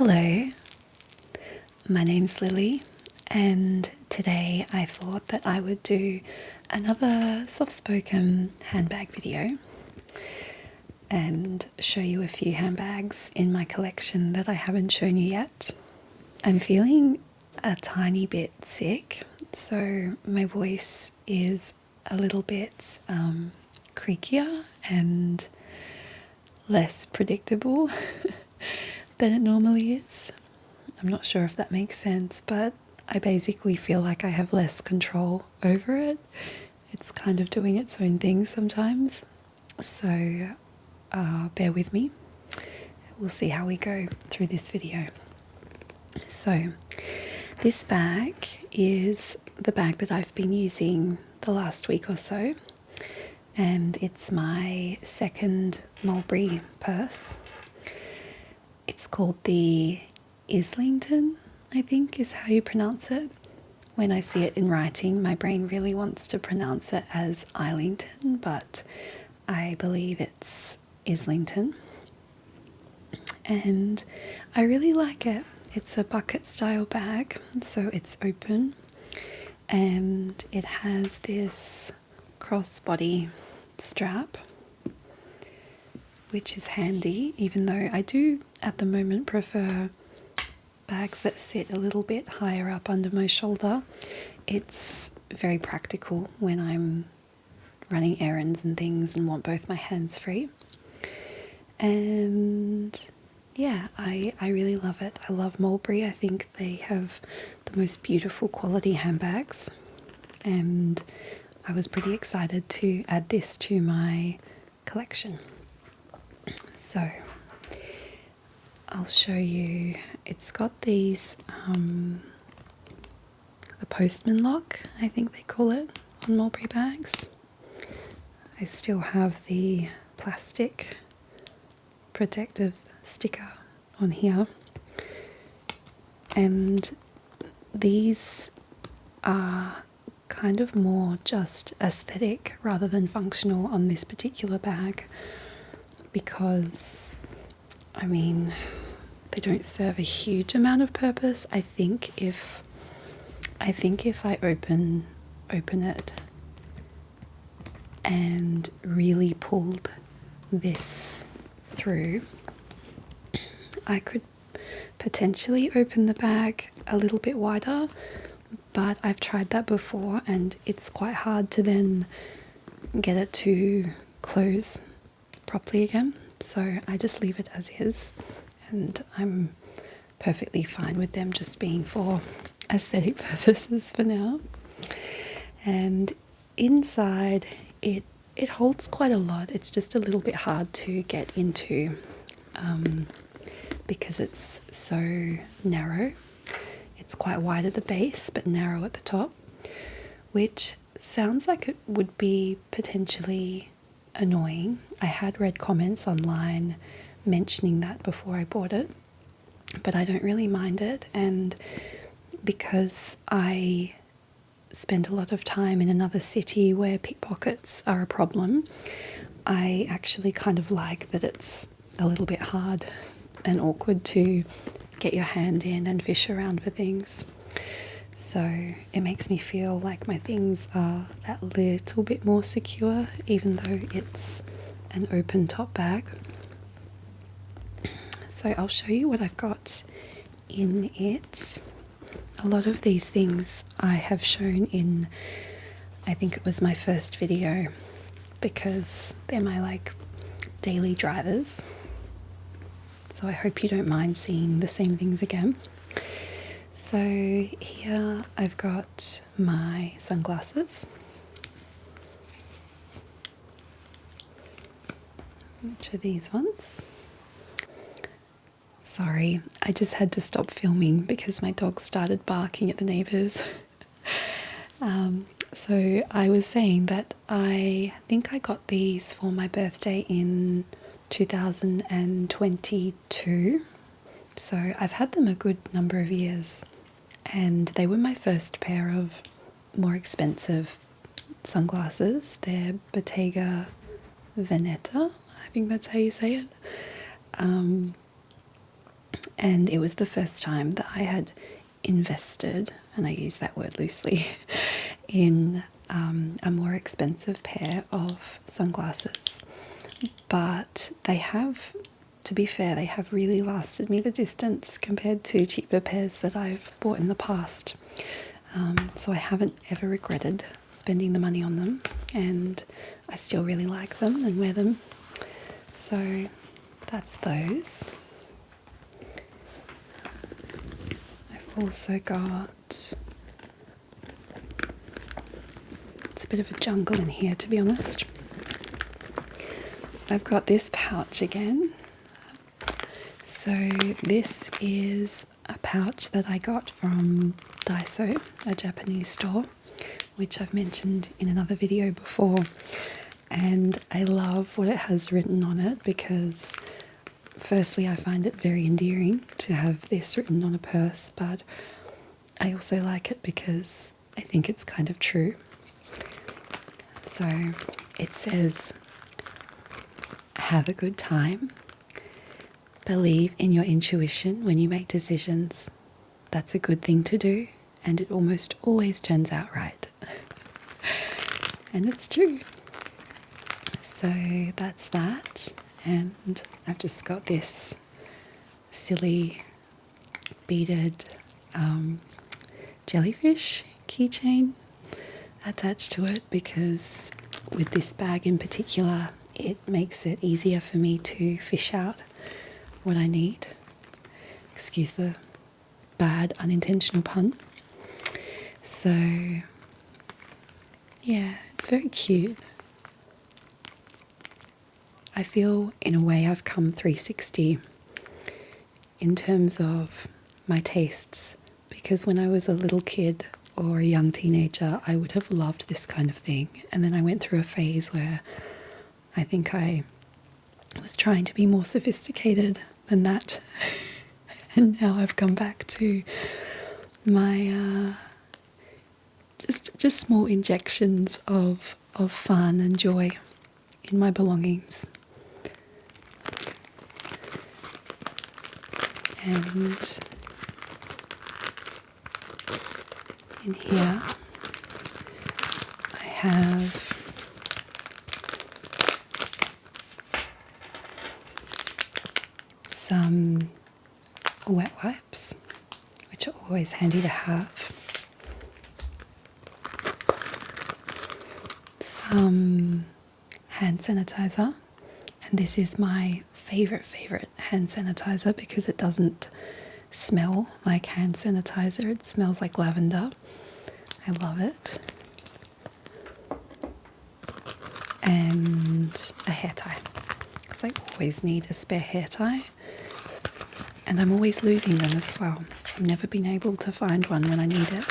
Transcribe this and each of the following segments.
Hello, my name's Lily, and today I thought that I would do another soft-spoken handbag video and show you a few handbags in my collection that I haven't shown you yet. I'm feeling a tiny bit sick, so my voice is a little bit creakier and less predictable than it normally is. I'm not sure if that makes sense, but I basically feel like I have less control over it. It's kind of doing its own thing sometimes. So bear with me. We'll see how we go through this video. So this bag is the bag that I've been using the last week or so, and it's my second Mulberry purse. It's called the Islington, I think is how you pronounce it. When I see it in writing, my brain really wants to pronounce it as Islington, but I believe it's Islington. And I really like it. It's a bucket style bag, so it's open and it has this crossbody strap, which is handy, even though I do at the moment prefer bags that sit a little bit higher up under my shoulder. It's very practical when I'm running errands and things and want both my hands free. And yeah, I really love it. I love Mulberry. I think they have the most beautiful quality handbags, and I was pretty excited to add this to my collection. So I'll show you. It's got these the postman lock, I think they call it, on Mulberry bags. I still have the plastic protective sticker on here, and these are kind of more just aesthetic rather than functional on this particular bag, because I mean they don't serve a huge amount of purpose. I think if I open it and really pulled this through, I could potentially open the bag a little bit wider, but I've tried that before and it's quite hard to then get it to close properly again. So I just leave it as is, and I'm perfectly fine with them just being for aesthetic purposes for now. And inside it holds quite a lot. It's just a little bit hard to get into because it's so narrow. It's quite wide at the base but narrow at the top, which sounds like it would be potentially annoying. I had read comments online mentioning that before I bought it, but I don't really mind it. And because I spend a lot of time in another city where pickpockets are a problem, I actually kind of like that it's a little bit hard and awkward to get your hand in and fish around for things. So it makes me feel like my things are that little bit more secure, even though it's an open top bag. So I'll show you what I've got in it. A lot of these things I have shown in, I think it was my first video, because they're my daily drivers. So I hope you don't mind seeing the same things again. So here I've got my sunglasses, which are these ones. Sorry, I just had to stop filming because my dog started barking at the neighbours. So I was saying that I think I got these for my birthday in 2022. So I've had them a good number of years, and they were my first pair of more expensive sunglasses. They're Bottega Veneta, I think that's how you say it. And it was the first time that I had invested, and I use that word loosely, in a more expensive pair of sunglasses. But they have, to be fair, they have really lasted me the distance compared to cheaper pairs that I've bought in the past. So I haven't ever regretted spending the money on them, and I still really like them and wear them. So that's those. I've also got, it's a bit of a jungle in here, to be honest. I've got this pouch again. So this is a pouch that I got from Daiso, a Japanese store, which I've mentioned in another video before. And I love what it has written on it because firstly I find it very endearing to have this written on a purse, but I also like it because I think it's kind of true. So it says, "Have a good time. Believe in your intuition when you make decisions. That's a good thing to do, and it almost always turns out right." And it's true. So that's that. And I've just got this silly beaded jellyfish keychain attached to it because with this bag in particular, it makes it easier for me to fish out what I need. Excuse the bad unintentional pun. So yeah, it's very cute. I feel in a way I've come 360 in terms of my tastes, because when I was a little kid or a young teenager I would have loved this kind of thing, and then I went through a phase where I think I was trying to be more sophisticated than that. And now I've come back to my just small injections of fun and joy in my belongings. And in here I have some wet wipes, which are always handy to have. Some hand sanitizer, and this is my favorite hand sanitizer because it doesn't smell like hand sanitizer, it smells like lavender. I love it. And a hair tie, because I always need a spare hair tie, and I'm always losing them as well. I've never been able to find one when I need it.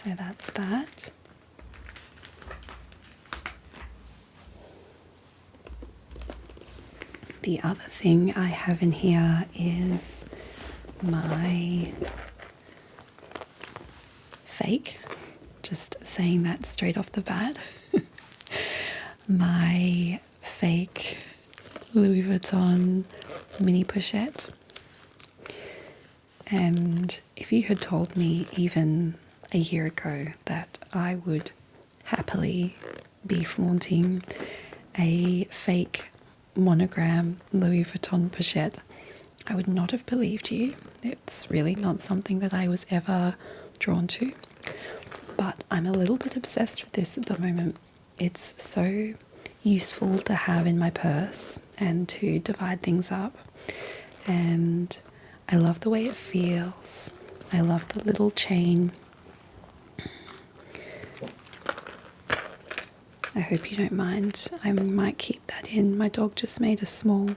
So that's that. The other thing I have in here is my fake, just saying that straight off the bat, my fake Louis Vuitton mini pochette. And if you had told me even a year ago that I would happily be flaunting a fake monogram Louis Vuitton pochette, I would not have believed you. It's really not something that I was ever drawn to, but I'm a little bit obsessed with this at the moment. It's so useful to have in my purse and to divide things up, and I love the way it feels. I love the little chain. I hope you don't mind. I might keep that in. My dog just made a small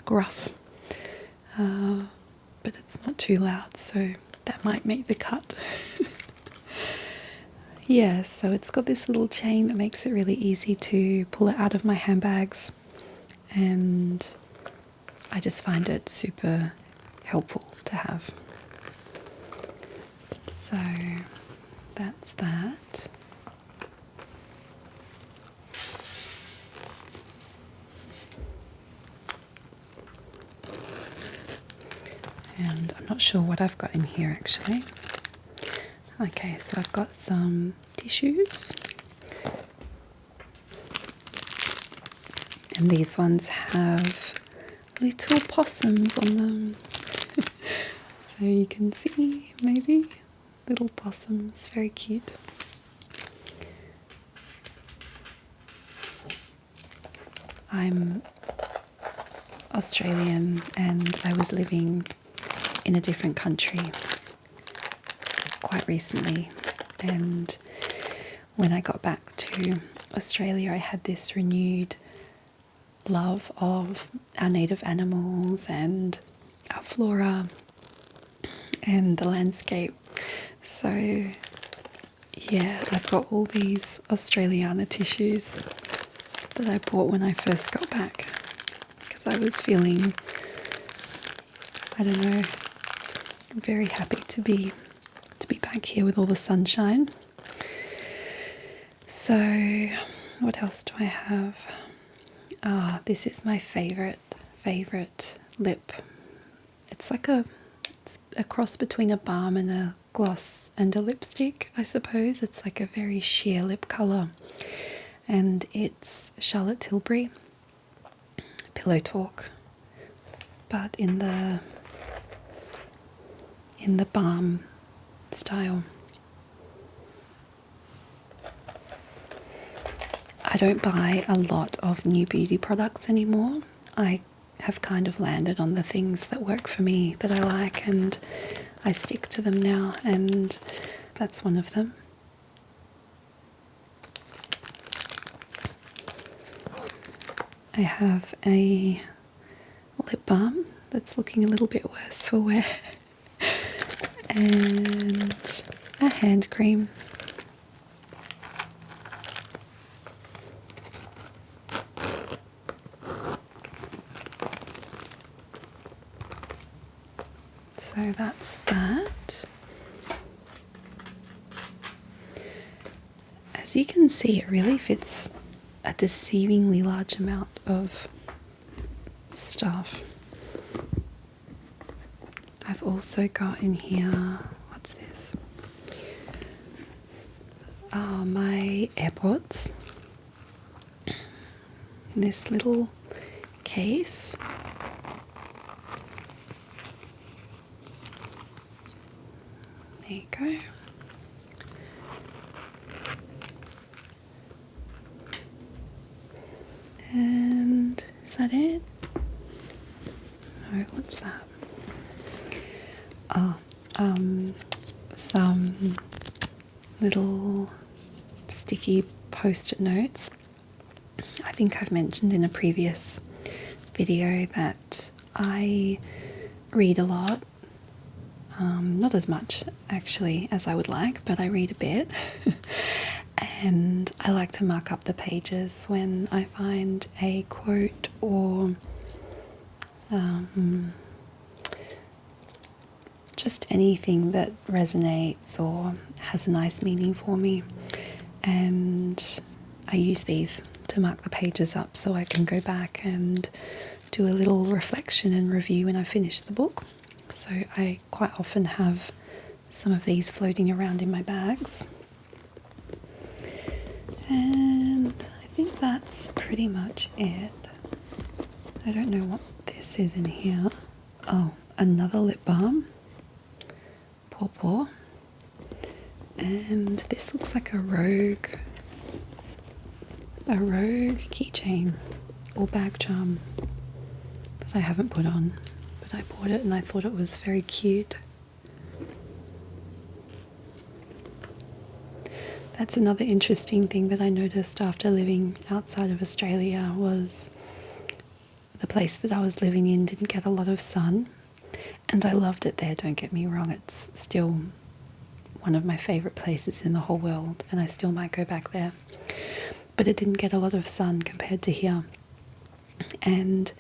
gruff, but it's not too loud, so that might make the cut. Yeah, so it's got this little chain that makes it really easy to pull it out of my handbags, and I just find it super helpful to have. So that's that. And I'm not sure what I've got in here actually. Okay, so I've got some tissues. And these ones have little possums on them. So you can see, maybe, little possums, very cute. I'm Australian and I was living in a different country quite recently, and when I got back to Australia I had this renewed love of our native animals and our flora and the landscape. So yeah, I've got all these Australiana tissues that I bought when I first got back because I was feeling, I don't know, very happy to be back here with all the sunshine. So what else do I have? This is my favorite lip. It's like it's a cross between a balm and a gloss and a lipstick, I suppose. It's like a very sheer lip colour, and it's Charlotte Tilbury Pillow Talk, but in the balm style. I don't buy a lot of new beauty products anymore. I have kind of landed on the things that work for me, that I like, and I stick to them now, and that's one of them. I have a lip balm that's looking a little bit worse for wear and a hand cream. So that's that. As you can see, it really fits a deceivingly large amount of stuff. I've also got in here, what's this? My AirPods. In this little case. There you go. And is that it? No, what's that? Oh, some little sticky post-it notes. I think I've mentioned in a previous video that I read a lot. Not as much actually as I would like, but I read a bit. And I like to mark up the pages when I find a quote or just anything that resonates or has a nice meaning for me. And I use these to mark the pages up so I can go back and do a little reflection and review when I finish the book. So I quite often have some of these floating around in my bags. And I think that's pretty much it. I don't know what this is in here. Oh, another lip balm. Paw. And this looks like a rogue keychain or bag charm that I haven't put on, but I bought it and I thought it was very cute. That's another interesting thing that I noticed after living outside of Australia was the place that I was living in didn't get a lot of sun, and I loved it there, don't get me wrong. It's still one of my favourite places in the whole world and I still might go back there. But it didn't get a lot of sun compared to here. And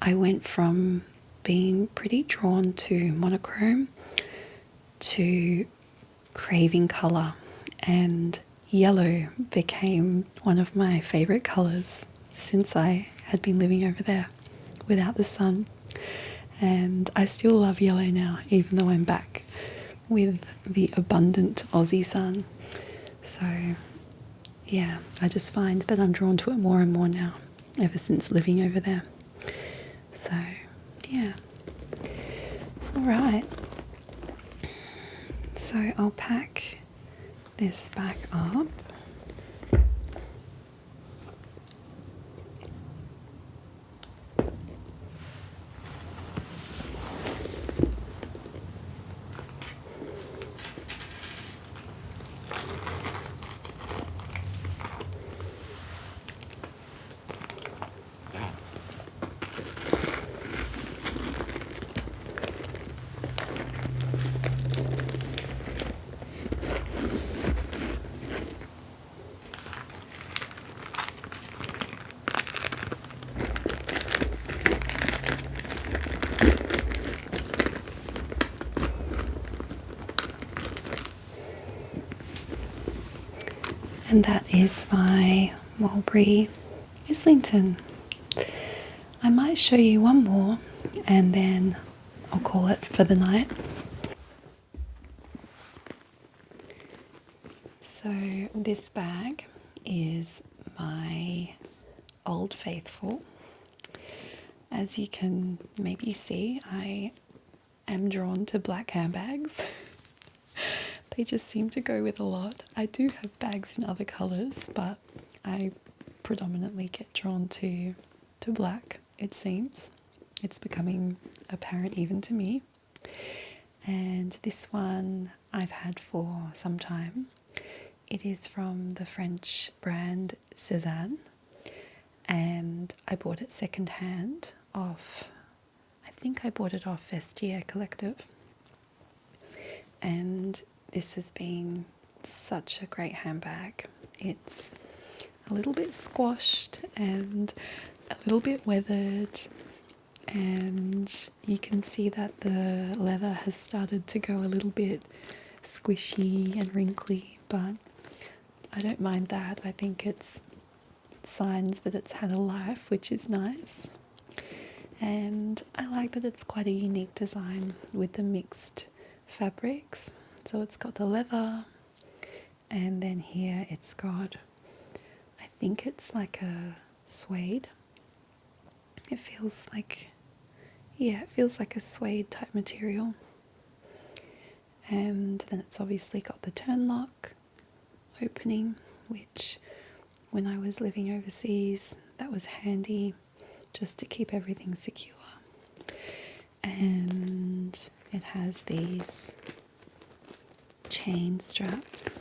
I went from been pretty drawn to monochrome, to craving colour, and yellow became one of my favourite colours since I had been living over there without the sun. And I still love yellow now, even though I'm back with the abundant Aussie sun. So yeah, I just find that I'm drawn to it more and more now, ever since living over there. So yeah. Alright. So I'll pack this back up. And that is my Mulberry Islington. I might show you one more and then I'll call it for the night. So this bag is my Old Faithful. As you can maybe see, I am drawn to black handbags. They just seem to go with a lot. I do have bags in other colours, but I predominantly get drawn to black, it seems. It's becoming apparent even to me. And this one I've had for some time. It is from the French brand Sezane, and I bought it secondhand off, I think I bought it off Vestiaire Collective. And this has been such a great handbag. It's a little bit squashed and a little bit weathered, and you can see that the leather has started to go a little bit squishy and wrinkly, but I don't mind that. I think it's signs that it's had a life, which is nice. And I like that it's quite a unique design with the mixed fabrics. So it's got the leather, and then here it's got, I think it's like a suede. It feels like, yeah, it feels like a suede type material. And then it's obviously got the turn lock opening, which when I was living overseas, that was handy just to keep everything secure. And it has these chain straps.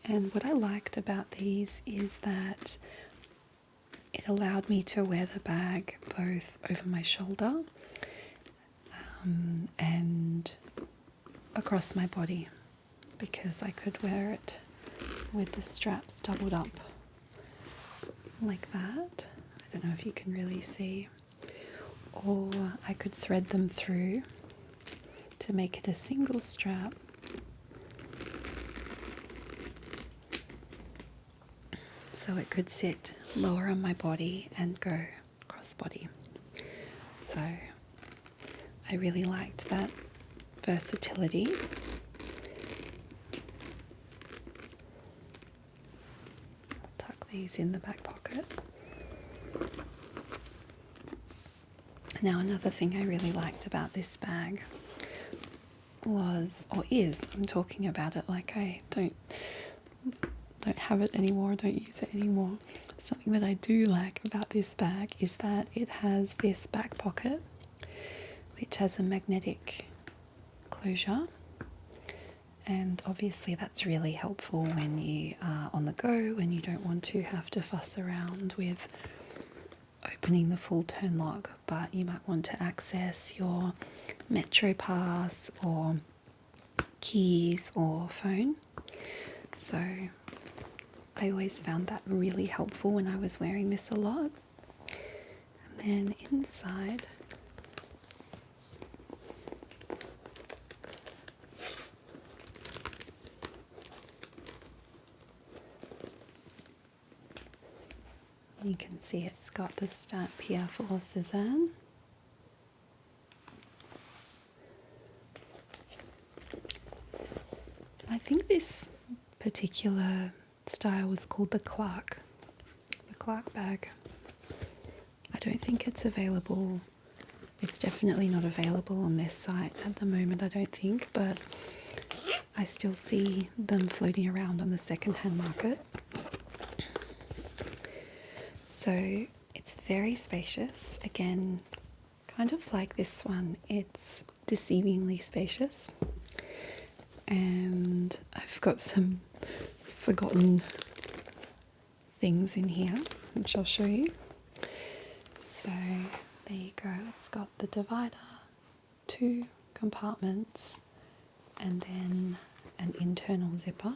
And what I liked about these is that it allowed me to wear the bag both over my shoulder and across my body, because I could wear it with the straps doubled up like that. I don't know if you can really see. Or I could thread them through to make it a single strap. So it could sit lower on my body and go cross body. So I really liked that versatility. Tuck these in the back pocket. Now another thing I really liked about this bag was, or is, I'm talking about it like I don't have it anymore, don't use it anymore. Something that I do like about this bag is that it has this back pocket which has a magnetic closure, and obviously that's really helpful when you are on the go and you don't want to have to fuss around with opening the full turn lock, but you might want to access your Metro Pass or keys or phone. So I always found that really helpful when I was wearing this a lot. And then inside, you can see it's got the stamp here for Sezane. I think this particular style was called the Clark bag. I don't think it's available. It's definitely not available on this site at the moment, I don't think, but I still see them floating around on the secondhand market. So it's very spacious. Again, kind of like this one, it's deceivingly spacious. And I've got some forgotten things in here, which I'll show you. So there you go. It's got the divider, 2 compartments, and then an internal zipper.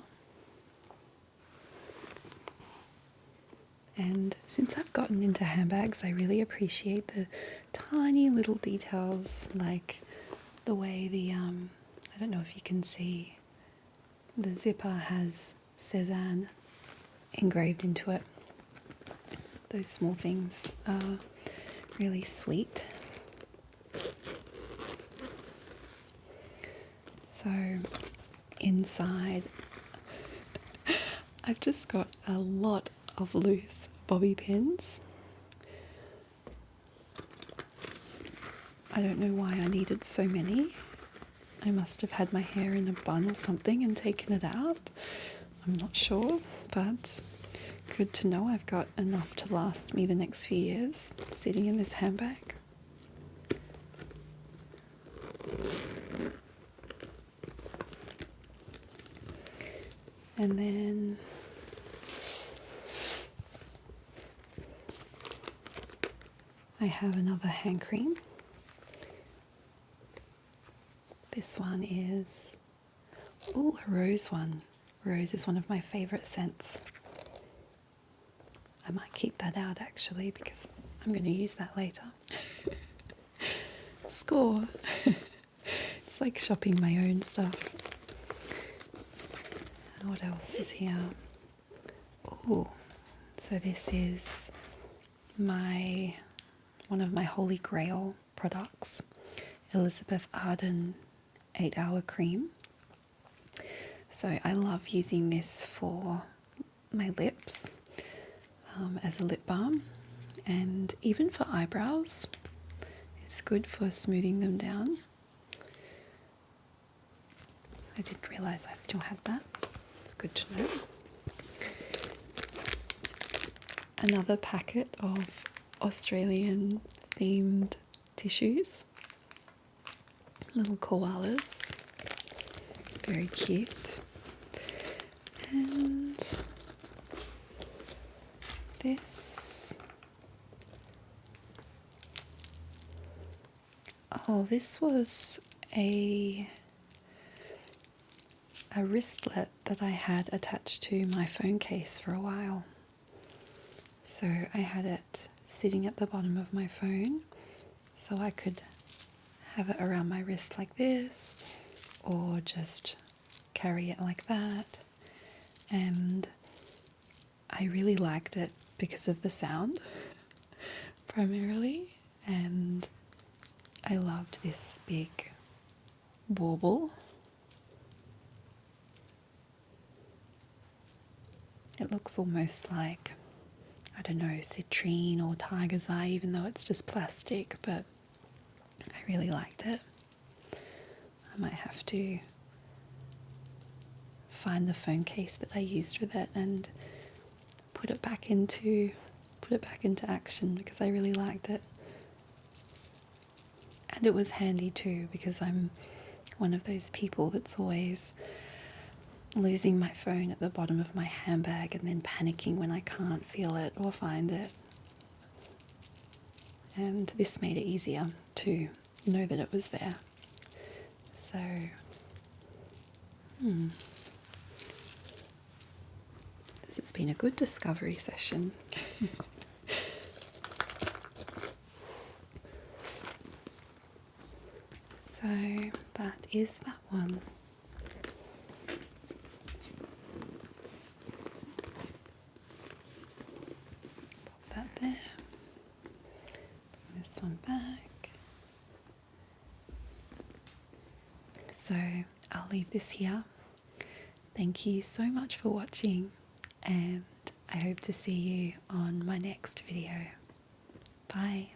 And since I've gotten into handbags, I really appreciate the tiny little details, like the way the I don't know if you can see, the zipper has Sesan engraved into it. Those small things are really sweet. So inside, I've just got a lot of loose bobby pins. I don't know why I needed so many. I must have had my hair in a bun or something and taken it out. I'm not sure, but good to know I've got enough to last me the next few years sitting in this handbag. And then I have another hand cream. This one is, a rose one. Rose is one of my favourite scents. I might keep that out actually because I'm going to use that later. Score! It's like shopping my own stuff. And what else is here? Oh, so this is one of my holy grail products, Elizabeth Arden 8-hour cream. So I love using this for my lips as a lip balm, and even for eyebrows. It's good for smoothing them down. I didn't realise I still had that. It's good to know. Another packet of Australian themed tissues. Little koalas. Very cute. And this. Oh, this was a wristlet that I had attached to my phone case for a while. So I had it sitting at the bottom of my phone so I could have it around my wrist like this, or just carry it like that. And I really liked it because of the sound primarily, and I loved this big bauble. It looks almost like, I don't know, citrine or tiger's eye, even though it's just plastic, but I really liked it. I might have to find the phone case that I used with it and put it back into action because I really liked it. And it was handy too, because I'm one of those people that's always losing my phone at the bottom of my handbag and then panicking when I can't feel it or find it. And this made it easier to know that it was there. So, this has been been a good discovery session. So that is that one. Pop that there. Bring this one back. So I'll leave this here. Thank you so much for watching, and I hope to see you on my next video. Bye.